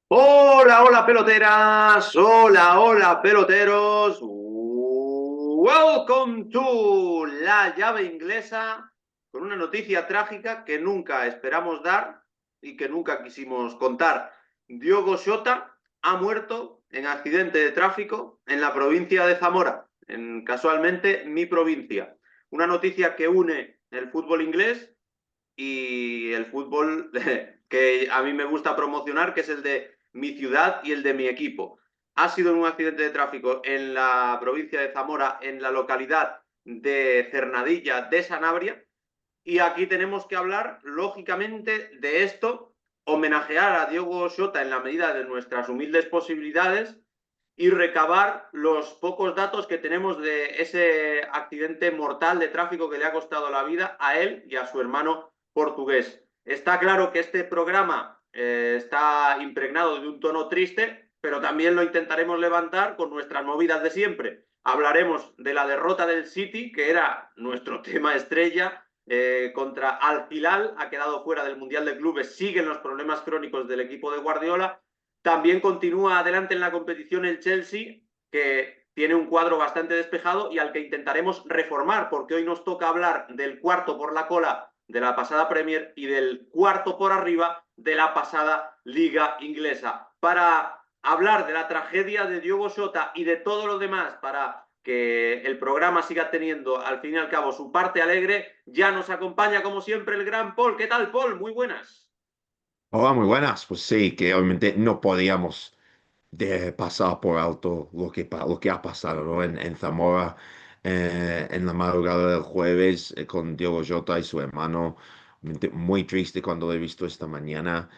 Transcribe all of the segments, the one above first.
Hola, hola peloteras, hola, hola peloteros. Welcome to la llave inglesa con una noticia trágica que nunca esperamos dar y que nunca quisimos contar. Diogo Jota ha muerto en accidente de tráfico en la provincia de Zamora, en casualmente mi provincia. Una noticia que une el fútbol inglés y el fútbol que a mí me gusta promocionar, que es el de mi ciudad y el de mi equipo. Ha sido un accidente de tráfico en la provincia de Zamora, en la localidad de Cernadilla de Sanabria, y aquí tenemos que hablar, lógicamente, de esto, homenajear a Diogo Jota en la medida de nuestras humildes posibilidades y recabar los pocos datos que tenemos de ese accidente mortal de tráfico que le ha costado la vida a él y a su hermano portugués. Está claro que este programa está impregnado de un tono triste, pero también lo intentaremos levantar con nuestras movidas de siempre. Hablaremos de la derrota del City, que era nuestro tema estrella, contra Al Hilal, ha quedado fuera del Mundial de Clubes, siguen los problemas crónicos del equipo de Guardiola. También continúa adelante en la competición el Chelsea, que tiene un cuadro bastante despejado y al que intentaremos reformar, porque hoy nos toca hablar del cuarto por la cola de la pasada Premier y del cuarto por arriba de la pasada Liga Inglesa. Para hablar de la tragedia de Diogo Jota y de todo lo demás, para que el programa siga teniendo al fin y al cabo su parte alegre, ya nos acompaña como siempre el gran Paul. ¿Qué tal, Paul? Muy buenas. Hola, muy buenas. Pues sí, que obviamente no podíamos pasar por alto lo que ha pasado, ¿no? En Zamora, en la madrugada del jueves, con Diogo Jota y su hermano. Obviamente muy triste cuando lo he visto esta mañana.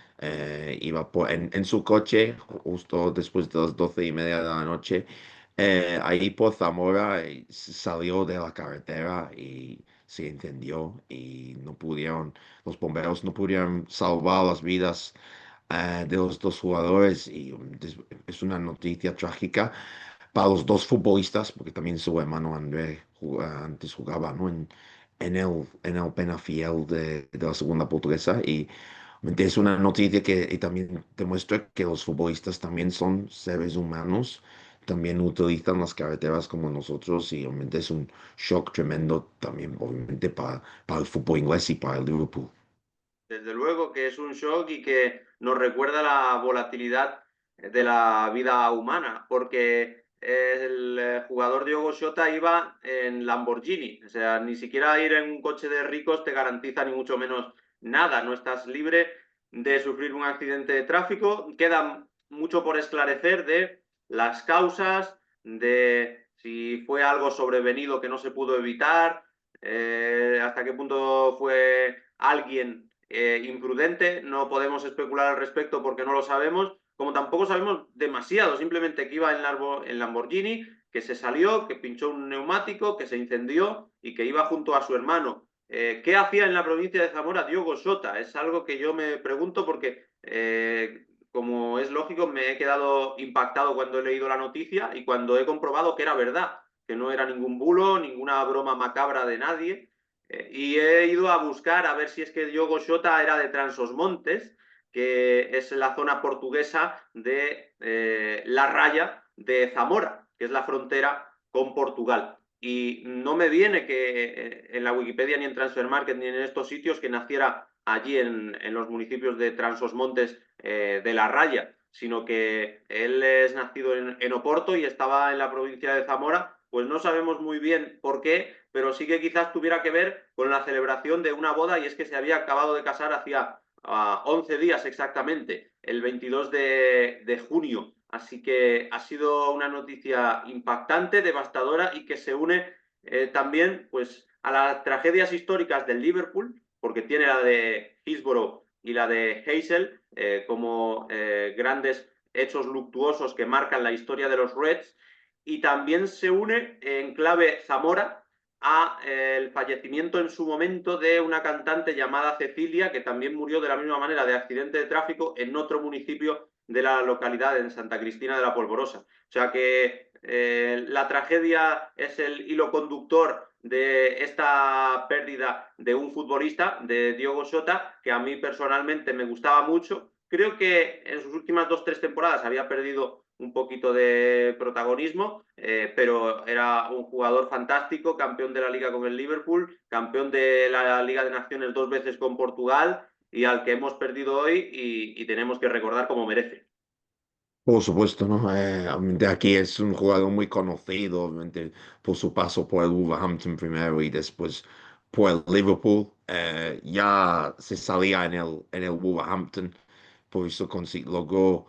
Iba en su coche justo después de las 12:30 de la noche. Ahí por Zamora salió de la carretera y se incendió y no pudieron, los bomberos no pudieron salvar las vidas de los dos jugadores y es una noticia trágica para los dos futbolistas, porque también su hermano André antes jugaba, ¿no? en el Penafiel de la segunda portuguesa y es una noticia que y también demuestra que los futbolistas también son seres humanos, también utilizan las carreteras como nosotros y obviamente es un shock tremendo también obviamente para el fútbol inglés y para el Liverpool. Desde luego que es un shock y que nos recuerda la volatilidad de la vida humana, porque el jugador Diogo Jota iba en Lamborghini, o sea, ni siquiera ir en un coche de ricos te garantiza ni mucho menos nada, no estás libre de sufrir un accidente de tráfico. Queda mucho por esclarecer de las causas, de si fue algo sobrevenido que no se pudo evitar, hasta qué punto fue alguien imprudente, no podemos especular al respecto porque no lo sabemos, como tampoco sabemos demasiado, simplemente que iba en Lamborghini, que se salió, que pinchó un neumático, que se incendió y que iba junto a su hermano. ¿Qué hacía en la provincia de Zamora Diogo Jota? Es algo que yo me pregunto porque, como es lógico, me he quedado impactado cuando he leído la noticia y cuando he comprobado que era verdad, que no era ningún bulo, ninguna broma macabra de nadie, y he ido a buscar a ver si es que Diogo Jota era de Trás-os-Montes, que es la zona portuguesa de La Raya de Zamora, que es la frontera con Portugal. Y no me viene que en la Wikipedia ni en Transfermarkt ni en estos sitios que naciera allí en los municipios de Trás-os-Montes de La Raya, sino que él es nacido en Oporto y estaba en la provincia de Zamora. Pues no sabemos muy bien por qué, pero sí que quizás tuviera que ver con la celebración de una boda, y es que se había acabado de casar hacía 11 días exactamente, el 22 de junio. Así que ha sido una noticia impactante, devastadora y que se une también pues, a las tragedias históricas del Liverpool, porque tiene la de Hillsborough y la de Hazel como grandes hechos luctuosos que marcan la historia de los Reds, y también se une en clave Zamora a el fallecimiento en su momento de una cantante llamada Cecilia, que también murió de la misma manera de accidente de tráfico en otro municipio de la localidad, en Santa Cristina de la Polvorosa. O sea que la tragedia es el hilo conductor de esta pérdida de un futbolista, de Diogo Jota, que a mí personalmente me gustaba mucho. Creo que en sus últimas 2 3 temporadas había perdido un poquito de protagonismo, pero era un jugador fantástico, campeón de la Liga con el Liverpool, campeón de la Liga de Naciones 2 veces con Portugal y al que hemos perdido hoy y tenemos que recordar como merece. Por supuesto, ¿no? Obviamente aquí es un jugador muy conocido, obviamente, por su paso por el Wolverhampton primero y después por el Liverpool. Ya se salía en el Wolverhampton, por eso logró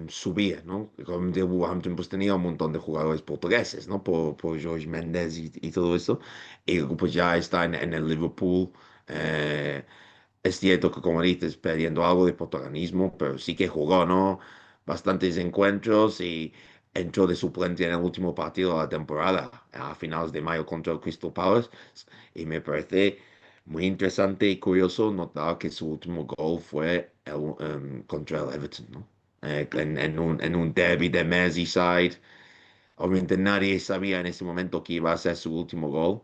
subir, ¿no? Obviamente el Wolverhampton pues tenía un montón de jugadores portugueses, ¿no? Por Jorge Mendes y todo eso. Y pues ya está en el Liverpool. eh, es cierto que, como dices, perdiendo algo de protagonismo, pero sí que jugó, ¿no? Bastantes encuentros y entró de suplente en el último partido de la temporada, a finales de mayo contra el Crystal Palace. Y me parece muy interesante y curioso notar que su último gol fue contra el Everton, ¿no? En un derby de Merseyside. Obviamente nadie sabía en ese momento que iba a ser su último gol,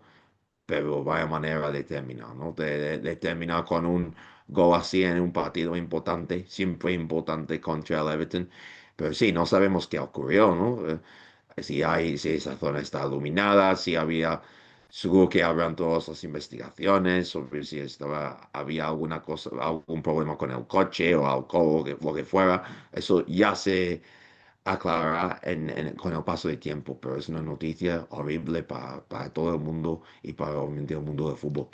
pero vaya manera de terminar, ¿no? De terminar con un gol así en un partido importante, siempre importante contra el Everton. Pero sí, no sabemos qué ocurrió, ¿no? Si esa zona está iluminada, si había, seguro que habrán todas las investigaciones sobre si había alguna cosa, algún problema con el coche o alcohol, lo que fuera. Eso ya se aclarará con el paso del tiempo, pero es una noticia horrible para todo el mundo y para obviamente el mundo del fútbol.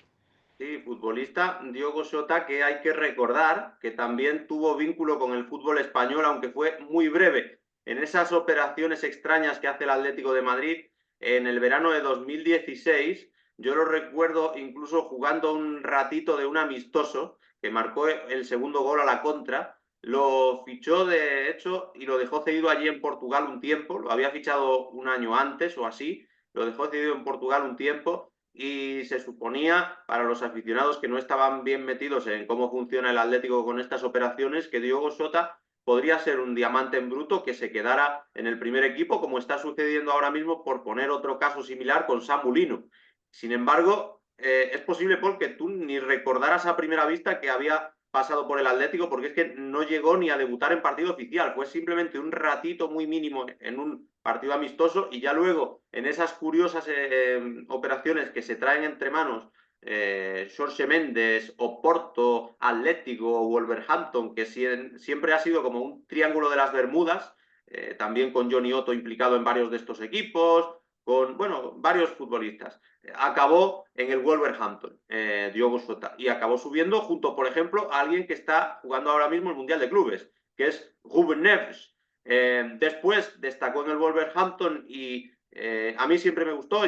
Sí, futbolista Diogo Jota, que hay que recordar que también tuvo vínculo con el fútbol español, aunque fue muy breve. En esas operaciones extrañas que hace el Atlético de Madrid en el verano de 2016, yo lo recuerdo incluso jugando un ratito de un amistoso que marcó el segundo gol a la contra. Lo fichó de hecho y lo dejó cedido allí en Portugal un tiempo. Lo había fichado un año antes o así. Lo dejó cedido en Portugal un tiempo y se suponía, para los aficionados que no estaban bien metidos en cómo funciona el Atlético con estas operaciones, que Diogo Jota podría ser un diamante en bruto que se quedara en el primer equipo, como está sucediendo ahora mismo, por poner otro caso similar con Samu Lino. Sin embargo, es posible, Paul, que tú ni recordaras a primera vista que había pasado por el Atlético, porque es que no llegó ni a debutar en partido oficial, fue simplemente un ratito muy mínimo en un partido amistoso y ya luego en esas curiosas operaciones que se traen entre manos Jorge Méndez, Oporto, Atlético o Wolverhampton, que siempre ha sido como un triángulo de las Bermudas, también con Johnny Otto implicado en varios de estos equipos, con, bueno, varios futbolistas. Acabó en el Wolverhampton, Diogo Jota, y acabó subiendo junto, por ejemplo, a alguien que está jugando ahora mismo el Mundial de Clubes, que es Ruben Neves. Después destacó en el Wolverhampton y a mí siempre me gustó.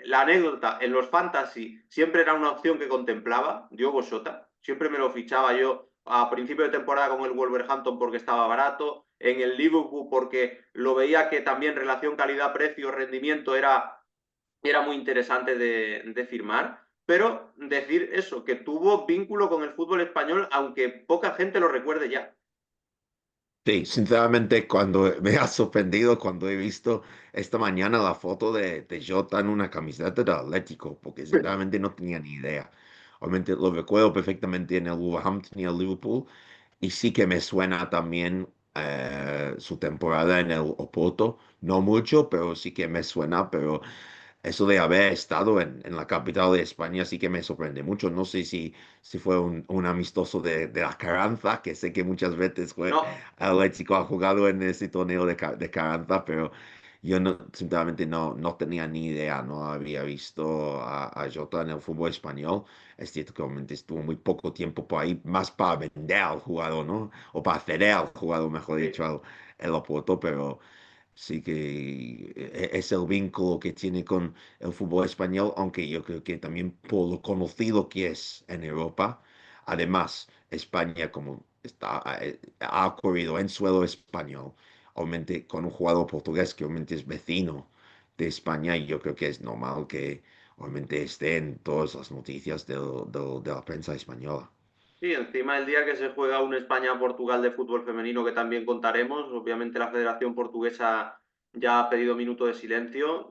La anécdota en los fantasy siempre era una opción que contemplaba, Diogo Jota. Siempre me lo fichaba yo a principio de temporada con el Wolverhampton porque estaba barato, en el Liverpool porque lo veía que también relación calidad-precio, rendimiento era muy interesante de firmar. Pero decir eso, que tuvo vínculo con el fútbol español, aunque poca gente lo recuerde ya. Sí, sinceramente, cuando me ha sorprendido cuando he visto esta mañana la foto de Jota en una camiseta de Atlético, porque sinceramente no tenía ni idea. Obviamente lo recuerdo perfectamente en el Wolverhampton y el Liverpool, y sí que me suena también su temporada en el Oporto, no mucho, pero sí que me suena, pero eso de haber estado en la capital de España sí que me sorprende mucho. No sé si fue un amistoso de la Carranza, que sé que muchas veces fue No, Atlético ha jugado en ese torneo de Carranza, pero yo no, sinceramente no tenía ni idea, no había visto a Jota en el fútbol español. Es cierto que obviamente estuvo muy poco tiempo por ahí, más para vender al jugador, ¿no? O para ceder al jugador, mejor dicho, sí. el Oporto, pero sí que es el vínculo que tiene con el fútbol español, aunque yo creo que también por lo conocido que es en Europa. Además, España, como ha ocurrido en suelo español, obviamente con un jugador portugués que obviamente es vecino de España, y yo creo que es normal que obviamente esté en todas las noticias de la prensa española. Sí, encima el día que se juega un España-Portugal de fútbol femenino que también contaremos, obviamente la Federación Portuguesa ya ha pedido minuto de silencio.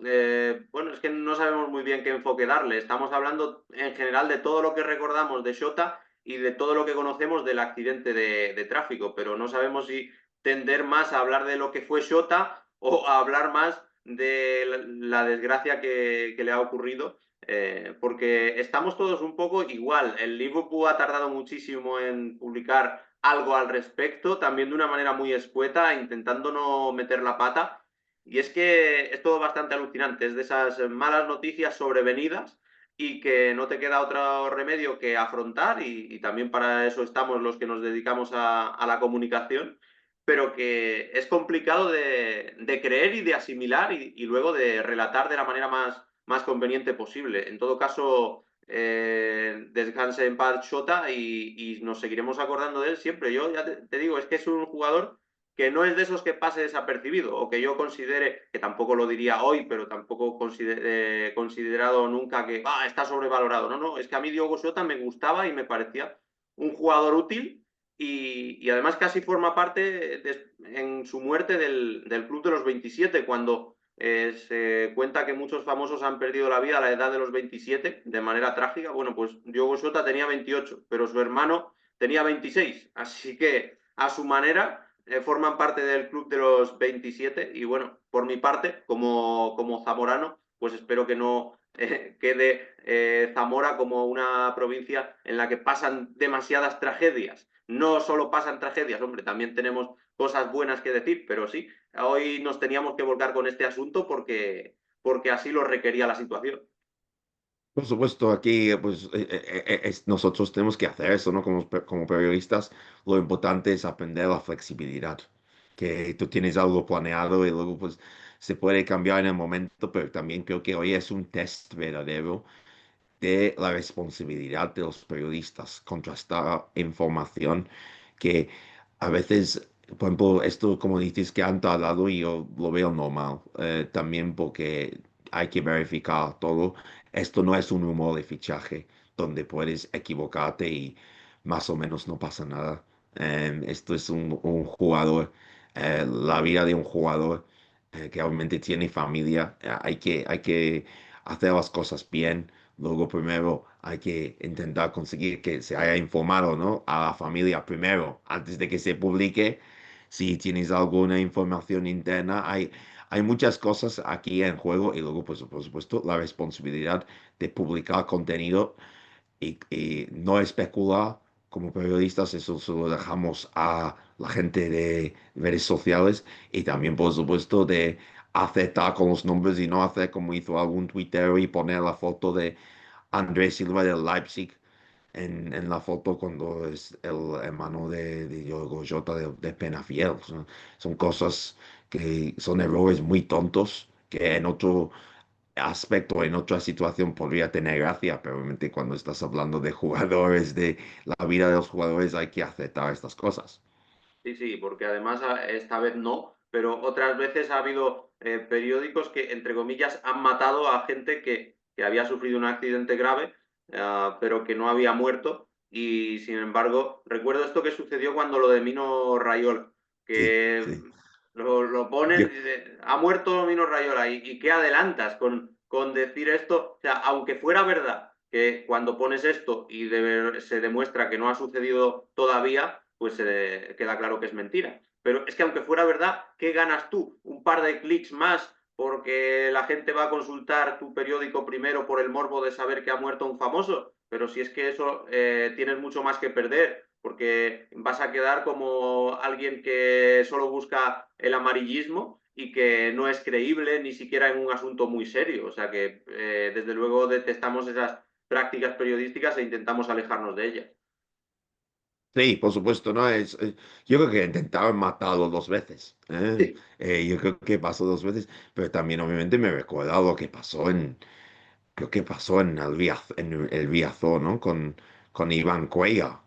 Bueno, es que no sabemos muy bien qué enfoque darle. Estamos hablando en general de todo lo que recordamos de Shota y de todo lo que conocemos del accidente de tráfico, pero no sabemos si tender más a hablar de lo que fue Shota o a hablar más de la desgracia que le ha ocurrido, porque estamos todos un poco igual. El Liverpool ha tardado muchísimo en publicar algo al respecto, también de una manera muy escueta, intentando no meter la pata. Y es que es todo bastante alucinante, es de esas malas noticias sobrevenidas y que no te queda otro remedio que afrontar, y también para eso estamos los que nos dedicamos a la comunicación, pero que es complicado de creer y de asimilar y luego de relatar de la manera más conveniente posible. En todo caso, descanse en paz Shota y nos seguiremos acordando de él siempre. Yo ya te digo, es que es un jugador que no es de esos que pase desapercibido o que yo considere, que tampoco lo diría hoy, pero tampoco considerado nunca que está sobrevalorado. No, no, es que a mí Diogo Jota me gustaba y me parecía un jugador útil y además casi forma parte en su muerte del Club de los 27, cuando se cuenta que muchos famosos han perdido la vida a la edad de los 27 de manera trágica. Bueno, pues Diogo Jota tenía 28, pero su hermano tenía 26, así que a su manera forman parte del club de los 27 y bueno, por mi parte, como zamorano, pues espero que no quede Zamora como una provincia en la que pasan demasiadas tragedias. No solo pasan tragedias, hombre, también tenemos cosas buenas que decir, pero sí, hoy nos teníamos que volcar con este asunto porque así lo requería la situación. Por supuesto, aquí pues nosotros tenemos que hacer eso, ¿no? Como periodistas, lo importante es aprender la flexibilidad, que tú tienes algo planeado y luego pues se puede cambiar en el momento, pero también creo que hoy es un test verdadero de la responsabilidad de los periodistas, contrastar información que a veces, por ejemplo, esto como dices que han tardado y yo lo veo normal, también porque hay que verificar todo. Esto no es un rumor de fichaje donde puedes equivocarte y más o menos no pasa nada. Esto es un jugador, la vida de un jugador que obviamente tiene familia. Hay que hacer las cosas bien. Luego primero hay que intentar conseguir que se haya informado, ¿no? A la familia primero, antes de que se publique. Si tienes alguna información interna, hay muchas cosas aquí en juego y luego, pues, por supuesto, la responsabilidad de publicar contenido y no especular como periodistas, eso se lo dejamos a la gente de redes sociales y también, por supuesto, de aceptar con los nombres y no hacer como hizo algún tuitero y poner la foto de Andrés Silva del Leipzig en la foto cuando es el hermano de Diogo Jota de Penafiel. Son cosas que son errores muy tontos que en otro aspecto, en otra situación podría tener gracia, pero obviamente cuando estás hablando de jugadores, de la vida de los jugadores, hay que aceptar estas cosas. Sí, sí, porque además esta vez no, pero otras veces ha habido periódicos que, entre comillas, han matado a gente que había sufrido un accidente grave, pero que no había muerto. Y sin embargo, recuerdo esto que sucedió cuando lo de Mino Raiola, Sí, que sí. lo ponen, Yo, ha muerto Mino Raiola, ¿y qué adelantas con decir esto? O sea, aunque fuera verdad que cuando pones esto y se demuestra que no ha sucedido todavía, pues queda claro que es mentira. Pero es que aunque fuera verdad, ¿qué ganas tú? Un par de clics más porque la gente va a consultar tu periódico primero por el morbo de saber que ha muerto un famoso. Pero si es que eso tienes mucho más que perder, porque vas a quedar como alguien que solo busca el amarillismo y que no es creíble ni siquiera en un asunto muy serio. O sea que desde luego detestamos esas prácticas periodísticas e intentamos alejarnos de ellas. sí, por supuesto, ¿no? Yo creo que intentaron matarlo dos veces. Sí, Yo creo que pasó dos veces, pero también obviamente me recuerda lo que pasó creo que pasó en el Riazor, ¿no? Con Iván Cuellar,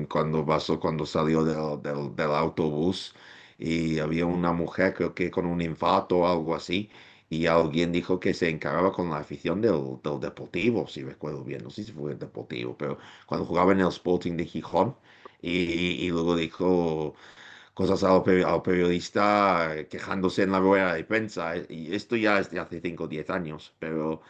cuando salió del autobús y había una mujer, creo que con un infarto o algo así, y alguien dijo que se encargaba con la afición del Deportivo, si recuerdo bien, no sé si fue el Deportivo, pero cuando jugaba en el Sporting de Gijón, y luego dijo cosas al periodista quejándose en la rueda de prensa. Y esto ya es de hace 5 o 10 años, pero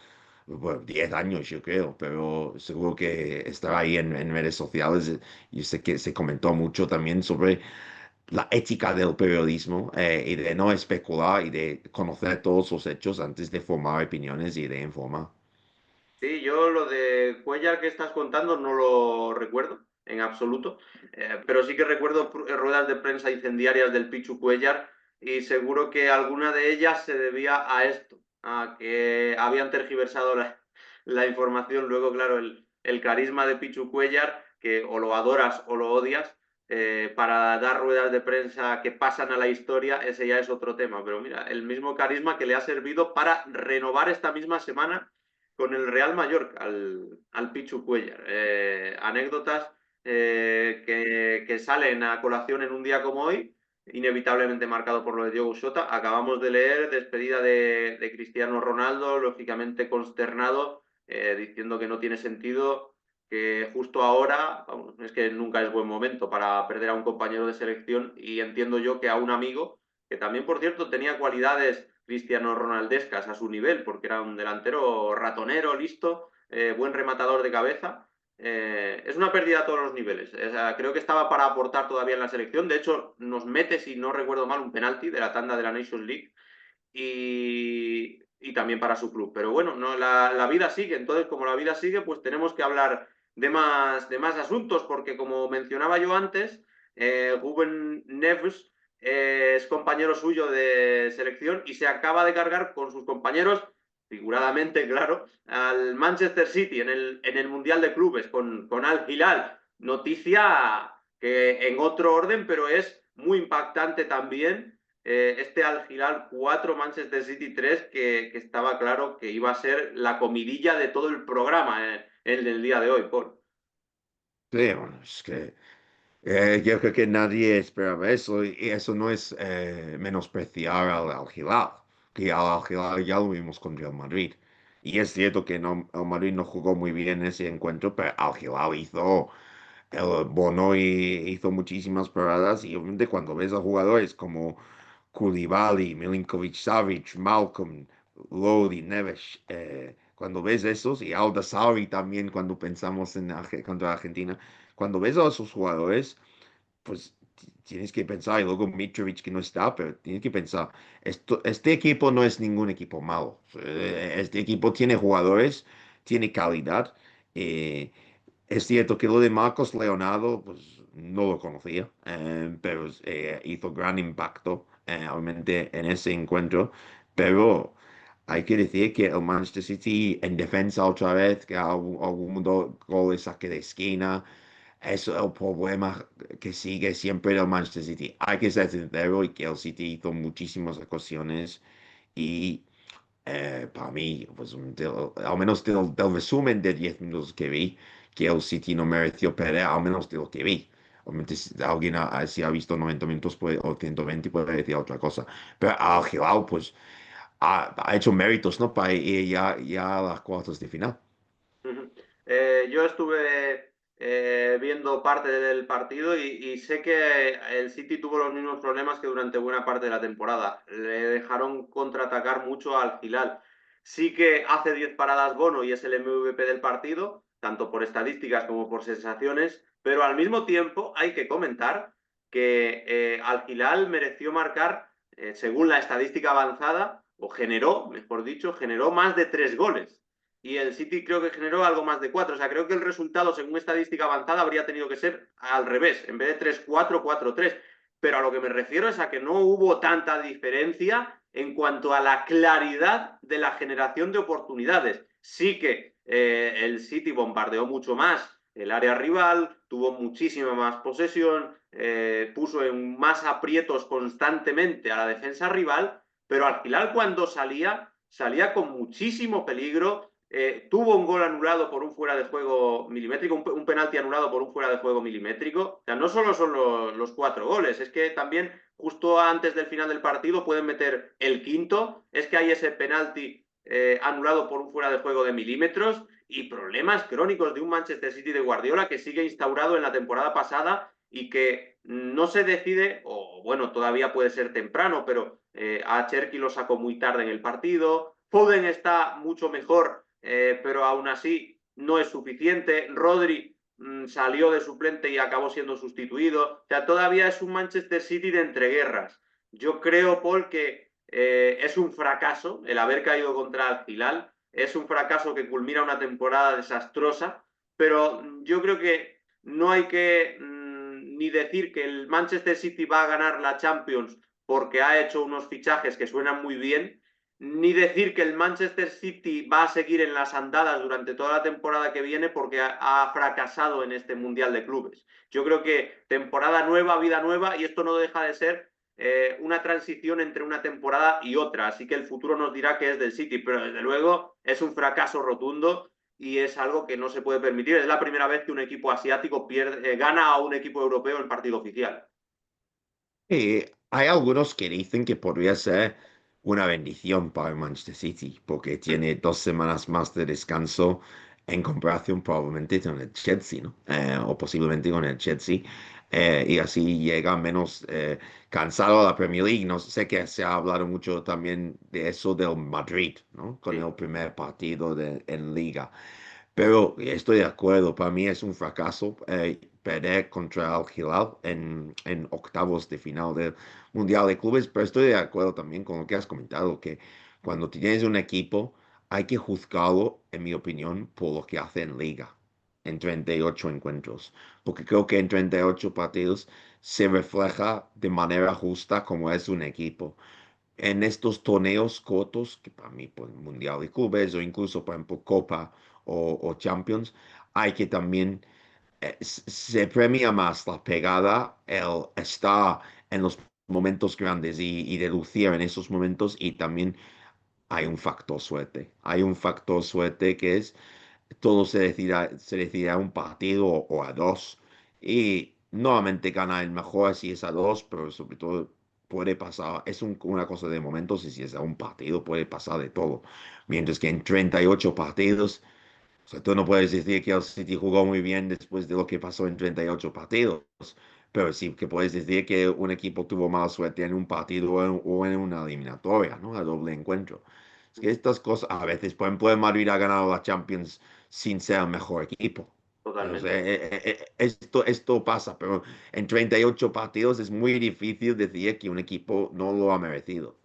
bueno, 10 años yo creo, pero seguro que estará ahí en redes sociales. Yo sé que se comentó mucho también sobre la ética del periodismo y de no especular y de conocer todos los hechos antes de formar opiniones y de informar. Sí, yo lo de Cuellar que estás contando no lo recuerdo en absoluto, pero sí que recuerdo ruedas de prensa incendiarias del Pichu Cuellar y seguro que alguna de ellas se debía a esto, a que habían tergiversado la información. Luego, claro, el carisma de Pichu Cuellar, que o lo adoras o lo odias, para dar ruedas de prensa que pasan a la historia, ese ya es otro tema. Pero mira, el mismo carisma que le ha servido para renovar esta misma semana con el Real Mallorca, al Pichu Cuellar. Anécdotas que salen a colación en un día como hoy, inevitablemente marcado por lo de Diogo Jota. Acabamos de leer despedida de Cristiano Ronaldo, lógicamente consternado, diciendo que no tiene sentido que justo ahora, vamos, es que nunca es buen momento para perder a un compañero de selección y entiendo yo que a un amigo, que también por cierto tenía cualidades Cristiano Ronaldescas a su nivel, porque era un delantero ratonero, listo, buen rematador de cabeza. Es una pérdida a todos los niveles. O sea, creo que estaba para aportar todavía en la selección. De hecho, nos mete, si no recuerdo mal, un penalti de la tanda de la Nations League y también para su club. Pero bueno, no, la vida sigue. Entonces, como la vida sigue, pues tenemos que hablar de más asuntos, porque como mencionaba yo antes, Ruben Neves es compañero suyo de selección y se acaba de cargar con sus compañeros, figuradamente, claro, al Manchester City en el Mundial de Clubes con Al Hilal. Noticia que en otro orden, pero es muy impactante también. Este Al Hilal 4, Manchester City 3, que estaba claro que iba a ser la comidilla de todo el programa en el día de hoy, Paul. Sí, bueno, es que yo creo que nadie esperaba eso y eso no es menospreciar al Hilal, que al Hilal ya lo vimos contra el Madrid. Y es cierto que no, el Madrid no jugó muy bien en ese encuentro, pero al Hilal hizo, el Bono hizo muchísimas paradas y obviamente cuando ves a jugadores como Koulibaly, Milinkovic-Savic, Malcolm, Lodi, Neves, cuando ves esos, y Aldasari también cuando pensamos en contra Argentina, cuando ves a esos jugadores, pues tienes que pensar, y luego Mitrovic que no está, pero tienes que pensar, este equipo no es ningún equipo malo. Este equipo tiene jugadores, tiene calidad. eh, es cierto que lo de Marcos Leonardo, pues no lo conocía, pero hizo gran impacto, obviamente, en ese encuentro. Pero hay que decir que el Manchester City en defensa otra vez, que algún gol de saque de esquina, eso es el problema que sigue siempre el Manchester City. Hay que ser sincero y que el City hizo muchísimas ocasiones y para mí, pues, al menos del resumen de 10 minutos que vi, que el City no mereció perder, al menos de lo que vi. Obviamente, si alguien si ha visto 90 minutos o 120 puede decir otra cosa. Pero al Hilal, pues, ha hecho méritos, ¿no? Para ir ya a las cuartos de final. Yo estuve viendo parte del partido y sé que el City tuvo los mismos problemas que durante buena parte de la temporada. Le dejaron contraatacar mucho al Hilal. Sí que hace 10 paradas Bono y es el MVP del partido, tanto por estadísticas como por sensaciones, pero al mismo tiempo hay que comentar que al Hilal mereció marcar, según la estadística avanzada, o generó, mejor dicho, generó más de 3 goles y el City creo que generó algo más de 4. O sea, creo que el resultado, según estadística avanzada, habría tenido que ser al revés, en vez de 3-4, 4-3. Pero a lo que me refiero es a que no hubo tanta diferencia en cuanto a la claridad de la generación de oportunidades. Sí que el City bombardeó mucho más el área rival, tuvo muchísima más posesión, puso en más aprietos constantemente a la defensa rival, pero al final cuando salía con muchísimo peligro, tuvo un gol anulado por un fuera de juego milimétrico, un penalti anulado por un fuera de juego milimétrico. O sea, no solo son los 4 goles, es que también justo antes del final del partido pueden meter el quinto, es que hay ese penalti anulado por un fuera de juego de milímetros y problemas crónicos de un Manchester City de Guardiola que sigue instaurado en la temporada pasada y que no se decide, o bueno, todavía puede ser temprano, pero a Cherki lo sacó muy tarde en el partido. Foden está mucho mejor, pero aún así no es suficiente. Rodri salió de suplente y acabó siendo sustituido. O sea, todavía es un Manchester City de entreguerras. Yo creo, Paul, que es un fracaso el haber caído contra el Hilal. Es un fracaso que culmina una temporada desastrosa, pero yo creo que no hay que ni decir que el Manchester City va a ganar la Champions porque ha hecho unos fichajes que suenan muy bien, ni decir que el Manchester City va a seguir en las andadas durante toda la temporada que viene porque ha fracasado en este Mundial de Clubes. Yo creo que temporada nueva, vida nueva, y esto no deja de ser una transición entre una temporada y otra, así que el futuro nos dirá que es del City, pero desde luego es un fracaso rotundo y es algo que no se puede permitir. Es la primera vez que un equipo asiático gana a un equipo europeo en partido oficial. Hay algunos que dicen que podría ser una bendición para el Manchester City, porque Mm, tiene 2 semanas más de descanso en comparación probablemente con el Chelsea, ¿no? O posiblemente con el Chelsea. Y así llega menos cansado a la Premier League. No sé que se ha hablado mucho también de eso del Madrid, ¿no? Con sí, el primer partido en Liga. Pero estoy de acuerdo, para mí es un fracaso perder contra Al Hilal en octavos de final del Mundial de Clubes, pero estoy de acuerdo también con lo que has comentado, que cuando tienes un equipo hay que juzgarlo, en mi opinión, por lo que hace en liga, en 38 encuentros, porque creo que en 38 partidos se refleja de manera justa cómo es un equipo en estos torneos cortos, que para mí, por el Mundial de Clubes o incluso, por ejemplo, Copa o Champions, hay que también, se premia más la pegada, el estar en los momentos grandes y de lucir en esos momentos y también hay un factor suerte. Hay un factor suerte que es todo se decide un partido o a dos. Y nuevamente gana el mejor si es a dos, pero sobre todo puede pasar, es una cosa de momentos y si es a un partido puede pasar de todo. Mientras que en 38 partidos, o sea, tú no puedes decir que el City jugó muy bien después de lo que pasó en 38 partidos, pero sí que puedes decir que un equipo tuvo mala suerte en un partido o en una eliminatoria, ¿no? A doble encuentro. Es que estas cosas, a veces, por ejemplo, el Madrid ha ganado la Champions sin ser el mejor equipo. O sea, totalmente. esto pasa, pero en 38 partidos es muy difícil decir que un equipo no lo ha merecido.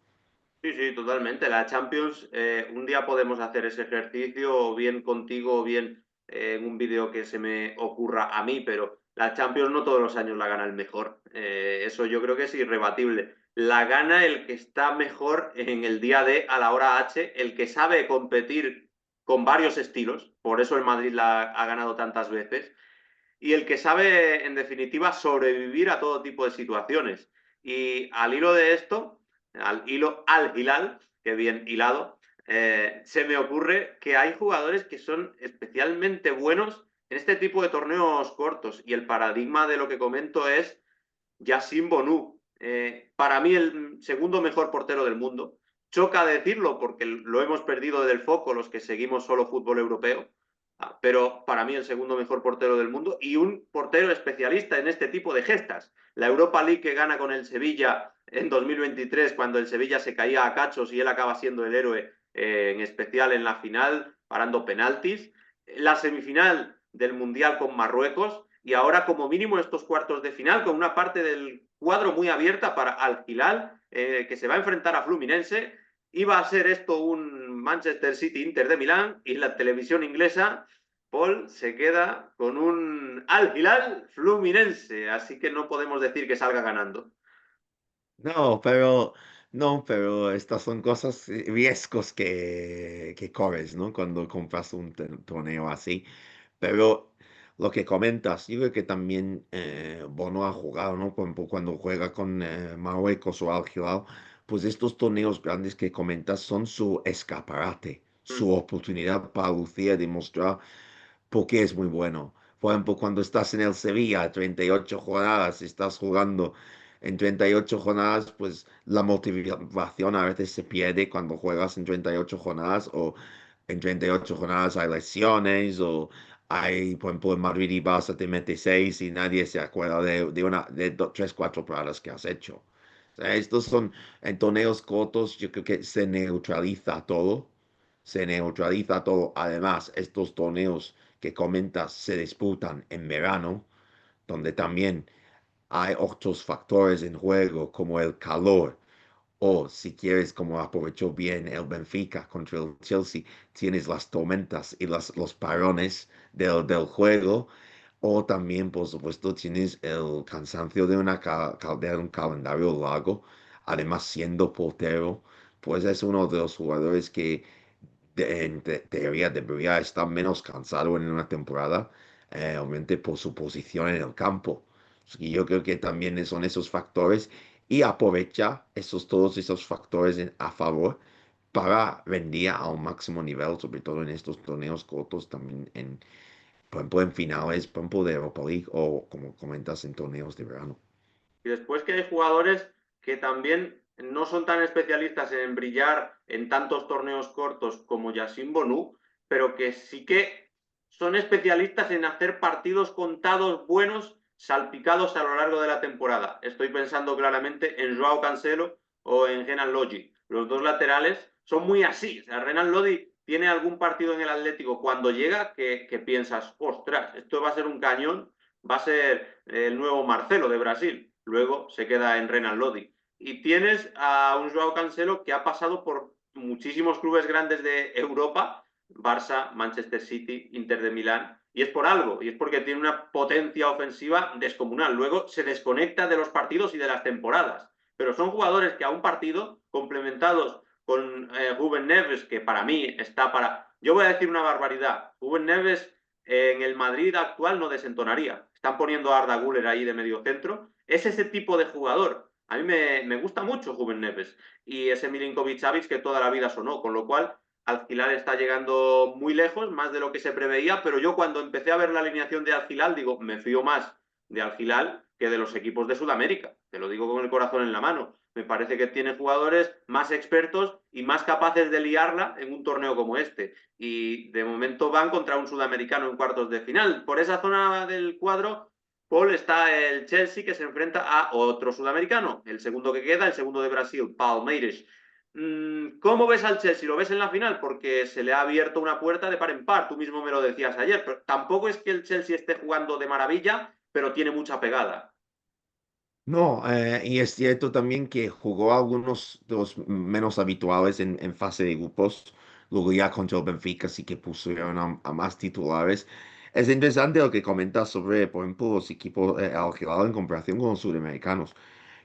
Sí, sí, totalmente. La Champions, un día podemos hacer ese ejercicio, o bien contigo, o bien en un vídeo que se me ocurra a mí, pero la Champions no todos los años la gana el mejor. Eso yo creo que es irrebatible. La gana el que está mejor en el día D, a la hora H, el que sabe competir con varios estilos, por eso el Madrid la ha ganado tantas veces, y el que sabe, en definitiva, sobrevivir a todo tipo de situaciones. Y al hilo de esto, al hilo al hilal, que bien hilado, se me ocurre que hay jugadores que son especialmente buenos en este tipo de torneos cortos. Y el paradigma de lo que comento es Yacine Bonu. Para mí el segundo mejor portero del mundo. Choca decirlo porque lo hemos perdido del foco los que seguimos solo fútbol europeo, pero para mí el segundo mejor portero del mundo y un portero especialista en este tipo de gestas. La Europa League que gana con el Sevilla en 2023 cuando el Sevilla se caía a cachos y él acaba siendo el héroe en especial en la final, parando penaltis. La semifinal del Mundial con Marruecos y ahora como mínimo estos cuartos de final con una parte del cuadro muy abierta para Al Hilal, que se va a enfrentar a Fluminense. Iba a ser esto un Manchester City Inter de Milán y la televisión inglesa, Paul, se queda con un Al Hilal Fluminense, así que no podemos decir que salga ganando. No, pero, no, pero estas son cosas, riesgos que corres, ¿no? Cuando compras un torneo así. Pero lo que comentas, yo creo que también Bono ha jugado, ¿no? Cuando juega con Marruecos o Al Hilal, pues estos torneos grandes que comentas son su escaparate, su Mm, oportunidad para lucir, demostrar porque es muy bueno. Por ejemplo, cuando estás en el Sevilla, 38 jornadas, estás jugando en 38 jornadas, pues la motivación a veces se pierde cuando juegas en 38 jornadas o en 38 jornadas hay lesiones o hay, por ejemplo, en Madrid y Barça te mete 6 y nadie se acuerda de 3, 4 paradas que has hecho. O sea, estos son, en torneos cortos, yo creo que se neutraliza todo. Se neutraliza todo. Además, estos torneos que comentas se disputan en verano, donde también hay otros factores en juego, como el calor, o si quieres, como aprovechó bien el Benfica contra el Chelsea, tienes las tormentas y los parones del juego. O también, por supuesto, tienes el cansancio de un calendario largo. Además, siendo portero, pues es uno de los jugadores que en teoría debería estar menos cansado en una temporada, obviamente por su posición en el campo. Y yo creo que también son esos factores y aprovecha todos esos factores a favor para rendir a un máximo nivel, sobre todo en estos torneos cortos, también por ejemplo, en finales, por ejemplo, de Europa League o como comentas en torneos de verano. Y después que hay jugadores que también no son tan especialistas en brillar en tantos torneos cortos como Yassin Bonu, pero que sí que son especialistas en hacer partidos contados buenos, salpicados a lo largo de la temporada. Estoy pensando claramente en Joao Cancelo o en Renan Lodi. Los dos laterales son muy así. O sea, Renan Lodi tiene algún partido en el Atlético cuando llega que piensas, ostras, esto va a ser un cañón, va a ser el nuevo Marcelo de Brasil. Luego se queda en Renan Lodi. Y tienes a un Joao Cancelo que ha pasado por muchísimos clubes grandes de Europa, Barça, Manchester City, Inter de Milán, y es por algo, y es porque tiene una potencia ofensiva descomunal. Luego se desconecta de los partidos y de las temporadas, pero son jugadores que a un partido, complementados con Ruben Neves, que para mí está para... Yo voy a decir una barbaridad. Ruben Neves en el Madrid actual no desentonaría. Están poniendo a Arda Güler ahí de medio centro. Es ese tipo de jugador. A mí me gusta mucho Ruben Neves y ese Milinkovic Savic que toda la vida sonó, con lo cual Al Hilal está llegando muy lejos, más de lo que se preveía, pero yo cuando empecé a ver la alineación de Al Hilal, digo, me fío más de Al Hilal que de los equipos de Sudamérica. Te lo digo con el corazón en la mano. Me parece que tiene jugadores más expertos y más capaces de liarla en un torneo como este. Y de momento van contra un sudamericano en cuartos de final. Por esa zona del cuadro, Paul, está el Chelsea que se enfrenta a otro sudamericano, el segundo que queda, el segundo de Brasil, Palmeiras. ¿Cómo ves al Chelsea? ¿Lo ves en la final? Porque se le ha abierto una puerta de par en par, tú mismo me lo decías ayer, pero tampoco es que el Chelsea esté jugando de maravilla, pero tiene mucha pegada. No, y es cierto también que jugó algunos de los menos habituales en fase de grupos. Luego ya contra el Benfica sí que pusieron a más titulares. Es interesante lo que comentas sobre, por ejemplo, los equipos Al Hilal en comparación con los sudamericanos.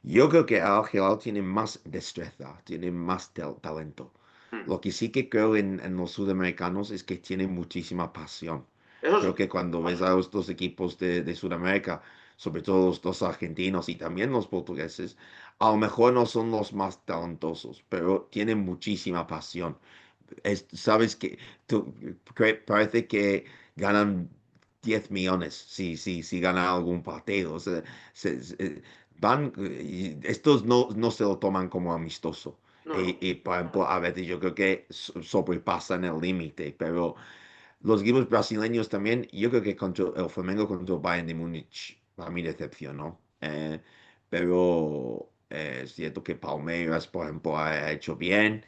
Yo creo que Al Hilal tiene más destreza, tiene más talento. Mm. Lo que sí que creo en los sudamericanos es que tienen muchísima pasión. Eso Creo sí. que cuando ves a los dos equipos de Sudamérica, sobre todo los dos argentinos y también los portugueses, a lo mejor no son los más talentosos, pero tienen muchísima pasión. Sabes que parece que ganan 10 millones si ganan algún partido. O sea, y estos no se lo toman como amistoso. No, no. Por ejemplo, a veces yo creo que sobrepasan el límite, pero los equipos brasileños también, yo creo que contra el Flamengo contra el Bayern de Múnich, para mí decepcionó. Pero es cierto que Palmeiras, por ejemplo, ha hecho bien.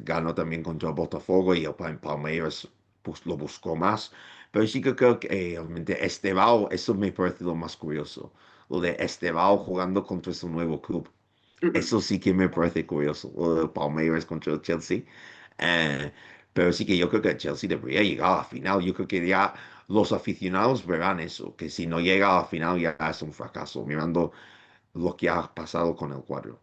Ganó también contra el Botafogo y el Palmeiras pues, lo buscó más. Pero sí que creo que realmente Estevao, eso me parece lo más curioso. Lo de Estevao jugando contra su nuevo club. Eso sí que me parece curioso, lo de Palmeiras contra el Chelsea. Eh, pero sí que yo creo que el Chelsea debería llegar a la final. Yo creo que ya los aficionados verán eso, que si no llega a la final ya es un fracaso, mirando lo que ha pasado con el cuadro.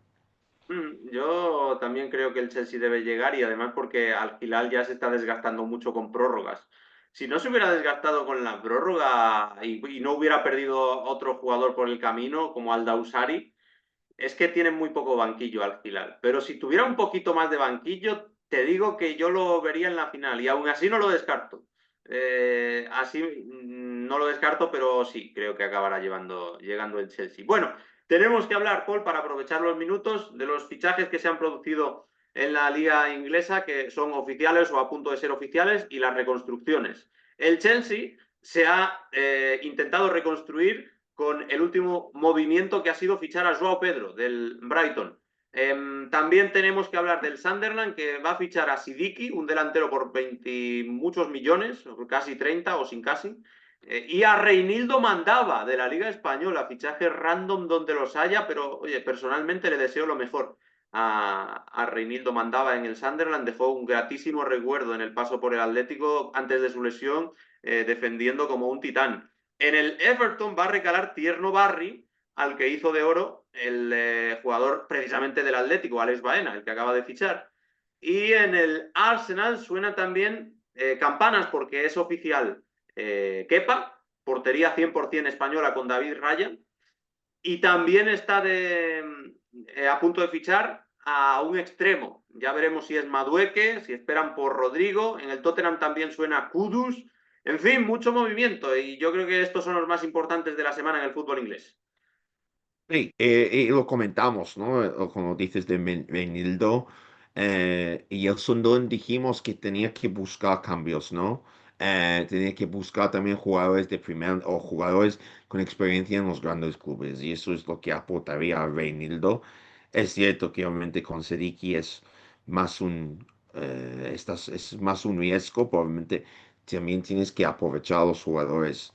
Yo también creo que el Chelsea debe llegar y además porque al final ya se está desgastando mucho con prórrogas. Si no se hubiera desgastado con la prórroga y no hubiera perdido otro jugador por el camino, como Aldausari, es que tienen muy poco banquillo al Hilal. Pero si tuviera un poquito más de banquillo, te digo que yo lo vería en la final y aún así no lo descarto. Así no lo descarto, pero sí, creo que acabará llegando el Chelsea. Bueno, tenemos que hablar, Paul, para aprovechar los minutos de los fichajes que se han producido en la liga inglesa, que son oficiales o a punto de ser oficiales, y las reconstrucciones. El Chelsea se ha intentado reconstruir con el último movimiento que ha sido fichar a Joao Pedro del Brighton. También tenemos que hablar del Sunderland, que va a fichar a Sidiki, un delantero por 20 muchos millones, casi 30 o sin casi, y a Reinildo Mandava de la Liga Española, fichaje random donde los haya, pero oye, personalmente le deseo lo mejor a Reinildo Mandava en el Sunderland, dejó un gratísimo recuerdo en el paso por el Atlético antes de su lesión, defendiendo como un titán. En el Everton va a recalar Tierno Barry, al que hizo de oro el jugador precisamente del Atlético, Alex Baena, el que acaba de fichar. Y en el Arsenal suena también campanas porque es oficial Kepa, portería 100% española con David Raya. Y también está a punto de fichar a un extremo. Ya veremos si es Madueque, si esperan por Rodrigo. En el Tottenham también suena Kudus. En fin, mucho movimiento. Y yo creo que estos son los más importantes de la semana en el fútbol inglés. Sí, y lo comentamos, ¿no? Como dices de Benildo, y el Sunderland dijimos que tenía que buscar cambios, ¿no? Tenía que buscar también jugadores de primer o jugadores con experiencia en los grandes clubes, y eso es lo que aportaría a Benildo. Es cierto que obviamente con Sediki es más es más un riesgo, probablemente también tienes que aprovechar a los jugadores.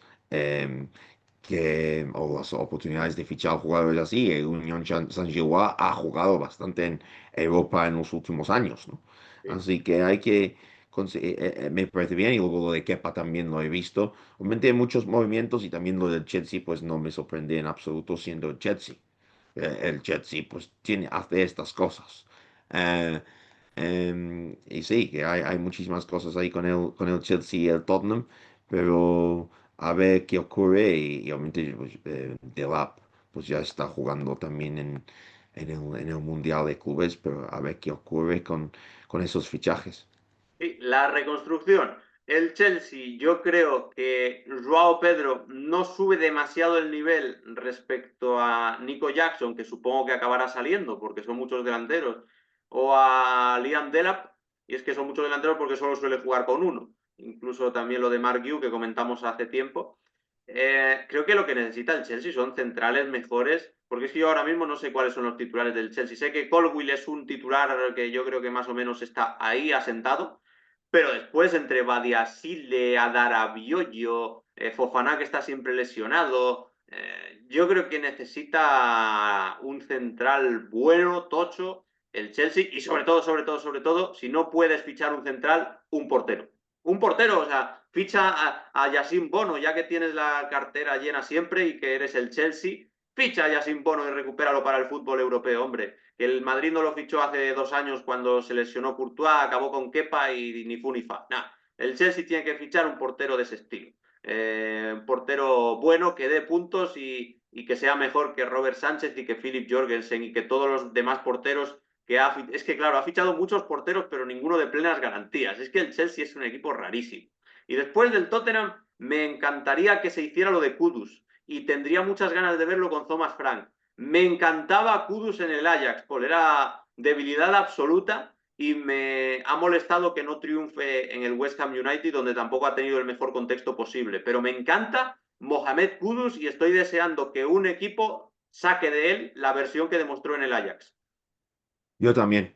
O las oportunidades de fichar jugadores así. El Unión Saint-Gilloise ha jugado bastante en Europa en los últimos años, ¿no? Sí. Así que hay que, me parece bien, y luego lo de Kepa también lo he visto. Obviamente hay muchos movimientos y también lo del Chelsea, pues no me sorprende en absoluto siendo el Chelsea. El Chelsea, pues hace estas cosas. Eh, y sí, que hay muchísimas cosas ahí con el Chelsea y el Tottenham, pero a ver qué ocurre. Y obviamente pues, Delap pues ya está jugando también en el Mundial de Clubes, pero a ver qué ocurre con esos fichajes. Sí, la reconstrucción. El Chelsea, yo creo que Joao Pedro no sube demasiado el nivel respecto a Nico Jackson, que supongo que acabará saliendo porque son muchos delanteros, o a Liam Delap, y es que son muchos delanteros porque solo suele jugar con uno. Incluso también lo de Mark Yu, que comentamos hace tiempo. Creo que lo que necesita el Chelsea son centrales mejores, porque es que yo ahora mismo no sé cuáles son los titulares del Chelsea. Sé que Colwill es un titular que yo creo que más o menos está ahí asentado, pero después entre Badiashile, Adarabiollo, Fofana que está siempre lesionado, yo creo que necesita un central bueno, tocho, el Chelsea, y sobre todo, si no puedes fichar un central, un portero. Un portero, o sea, ficha a Yacine Bono, ya que tienes la cartera llena siempre y que eres el Chelsea, ficha a Yacine Bono y recupéralo para el fútbol europeo, hombre. El Madrid no lo fichó hace 2 años cuando se lesionó Courtois, acabó con Kepa y ni fu ni fa. Nah, el Chelsea tiene que fichar un portero de ese estilo. Un portero bueno que dé puntos y que sea mejor que Robert Sánchez y que Philip Jorgensen y que todos los demás porteros que ha. Es que, claro, ha fichado muchos porteros, pero ninguno de plenas garantías. Es que el Chelsea es un equipo rarísimo. Y después del Tottenham, me encantaría que se hiciera lo de Kudus. Y tendría muchas ganas de verlo con Thomas Frank. Me encantaba Kudus en el Ajax, porque era debilidad absoluta y me ha molestado que no triunfe en el West Ham United, donde tampoco ha tenido el mejor contexto posible. Pero me encanta Mohamed Kudus y estoy deseando que un equipo saque de él la versión que demostró en el Ajax. Yo también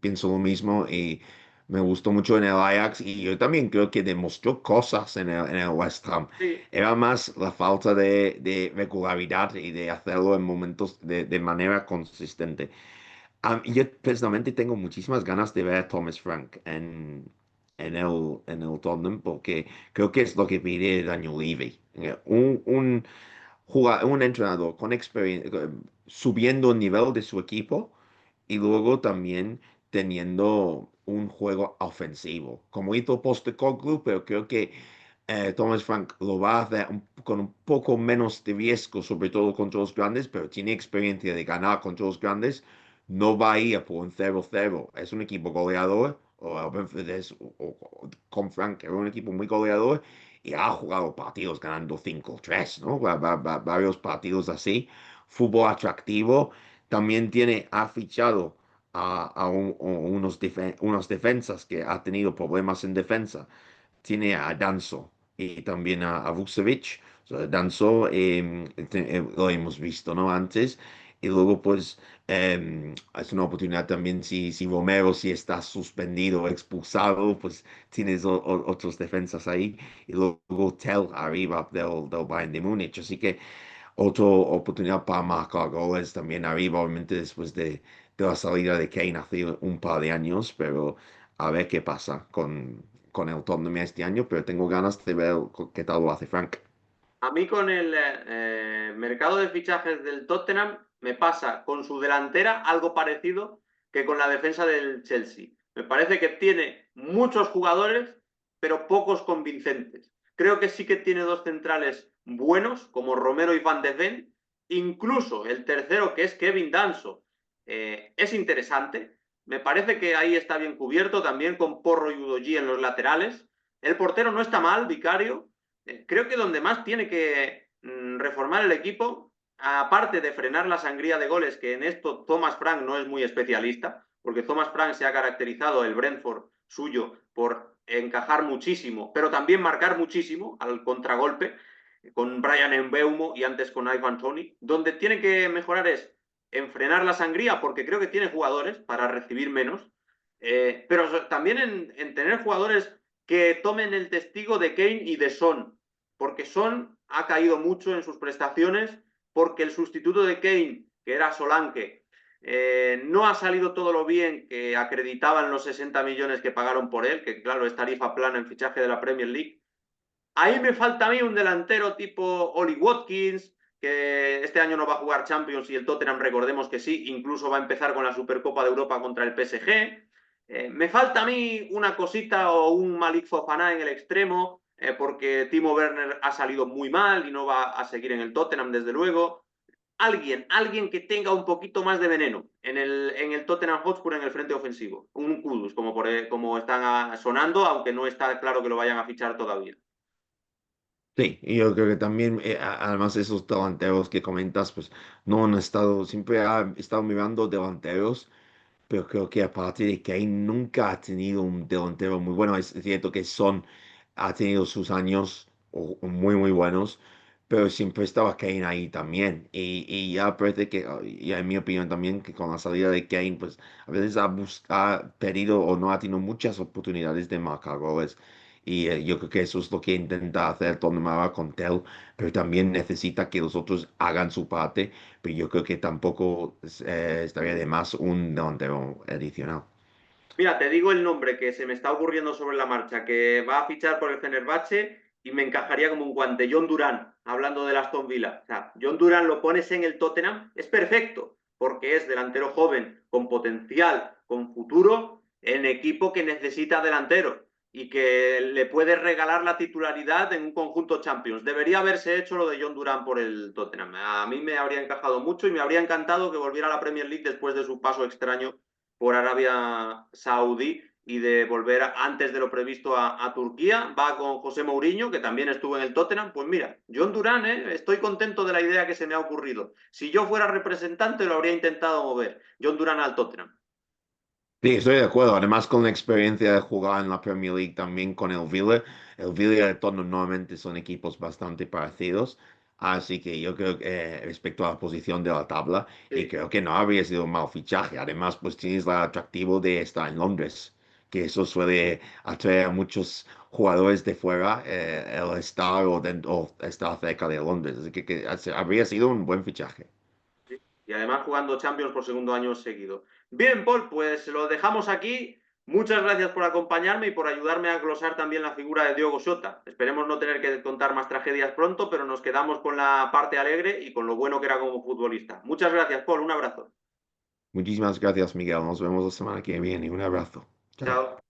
pienso lo mismo y me gustó mucho en el Ajax y yo también creo que demostró cosas en el West Ham. Sí, Era más la falta de regularidad y de hacerlo en momentos de manera consistente. Yo personalmente tengo muchísimas ganas de ver a Thomas Frank en el Tottenham porque creo que es lo que pide Daniel Levy. Un entrenador con experiencia, subiendo el nivel de su equipo y luego también teniendo un juego ofensivo, como hizo Postecoglou, pero creo que Thomas Frank lo va a hacer con un poco menos de riesgo, sobre todo contra los grandes, pero tiene experiencia de ganar contra los grandes. No va a ir por un 0-0. Es un equipo goleador, o el Brentford con Frank, era un equipo muy goleador y ha jugado partidos ganando 5-3, ¿no? Varios partidos así. Fútbol atractivo. También ha fichado unas defensas que ha tenido problemas en defensa. Tiene a Danso y también a Vucevic. O sea, Danzó, lo hemos visto, ¿no? Antes. Y luego, pues, es una oportunidad también si Romero, si está suspendido o expulsado, pues tienes otros defensas ahí. Y luego Tell arriba del Bayern de Múnich. Así que otra oportunidad para marcar goles también arriba, obviamente después de la salida de Kane hace un par de años, pero a ver qué pasa con el Tottenham este año, pero tengo ganas de ver qué tal lo hace Frank. A mí con el mercado de fichajes del Tottenham me pasa con su delantera algo parecido que con la defensa del Chelsea. Me parece que tiene muchos jugadores, pero pocos convincentes. Creo que sí que tiene dos centrales buenos, como Romero y Van de Ven. Incluso el tercero, que es Kevin Danso, es interesante. Me parece que ahí está bien cubierto, también con Porro y Udogie en los laterales. El portero no está mal, Vicario. Creo que donde más tiene que reformar el equipo, aparte de frenar la sangría de goles, que en esto Thomas Frank no es muy especialista, porque Thomas Frank se ha caracterizado, el Brentford suyo, por encajar muchísimo, pero también marcar muchísimo al contragolpe, con Brian Mbeumo y antes con Ivan Toney. Donde tiene que mejorar es en frenar la sangría, porque creo que tiene jugadores para recibir menos, pero también en tener jugadores que tomen el testigo de Kane y de Son, porque Son ha caído mucho en sus prestaciones, porque el sustituto de Kane, que era Solanke, no ha salido todo lo bien que acreditaban los 60 millones que pagaron por él, que claro, es tarifa plana en fichaje de la Premier League. Ahí me falta a mí un delantero tipo Oli Watkins, que este año no va a jugar Champions y el Tottenham, recordemos que sí, incluso va a empezar con la Supercopa de Europa contra el PSG. Me falta a mí una cosita o un Malik Fofana en el extremo, porque Timo Werner ha salido muy mal y no va a seguir en el Tottenham, desde luego. Alguien que tenga un poquito más de veneno en el Tottenham Hotspur en el frente ofensivo. Un Kudus, como están sonando, aunque no está claro que lo vayan a fichar todavía. Sí, y yo creo que también, además esos delanteros que comentas, pues no han estado, siempre ha estado mirando delanteros. Pero creo que aparte de Kane nunca ha tenido un delantero muy bueno. Es cierto que Son ha tenido sus años muy, muy buenos, pero siempre estaba Kane ahí también. Y ya parece que, y en mi opinión también, que con la salida de Kane, pues a veces ha perdido o no ha tenido muchas oportunidades de marcar goles. Y yo creo que eso es lo que intenta hacer Tottenham ahora con Tel, pero también necesita que los otros hagan su parte, pero yo creo que tampoco estaría de más un delantero adicional. Mira, te digo el nombre que se me está ocurriendo sobre la marcha, que va a fichar por el Fenerbahce y me encajaría como un guante. John Duran, hablando del Aston Villa. O sea, John Duran lo pones en el Tottenham, es perfecto, porque es delantero joven, con potencial, con futuro, en equipo que necesita delantero y que le puede regalar la titularidad en un conjunto Champions. Debería haberse hecho lo de John Duran por el Tottenham. A mí me habría encajado mucho y me habría encantado que volviera a la Premier League después de su paso extraño por Arabia Saudí y de volver antes de lo previsto a Turquía. Va con José Mourinho, que también estuvo en el Tottenham. Pues mira, John Durán, estoy contento de la idea que se me ha ocurrido. Si yo fuera representante, lo habría intentado mover. John Durán al Tottenham. Sí, estoy de acuerdo. Además, con la experiencia de jugar en la Premier League también con el Villa de Tottenham normalmente son equipos bastante parecidos. Así que yo creo que respecto a la posición de la tabla, y Sí. creo que no habría sido un mal fichaje. Además, pues tienes el atractivo de estar en Londres, que eso suele atraer a muchos jugadores de fuera, el estar o estar cerca de Londres. Así que habría sido un buen fichaje. Sí. Y además jugando Champions por segundo año seguido. Bien, Paul, pues lo dejamos aquí. Muchas gracias por acompañarme y por ayudarme a glosar también la figura de Diogo Jota. Esperemos no tener que contar más tragedias pronto, pero nos quedamos con la parte alegre y con lo bueno que era como futbolista. Muchas gracias, Paul. Un abrazo. Muchísimas gracias, Miguel. Nos vemos la semana que viene. Un abrazo. Chao. Chao.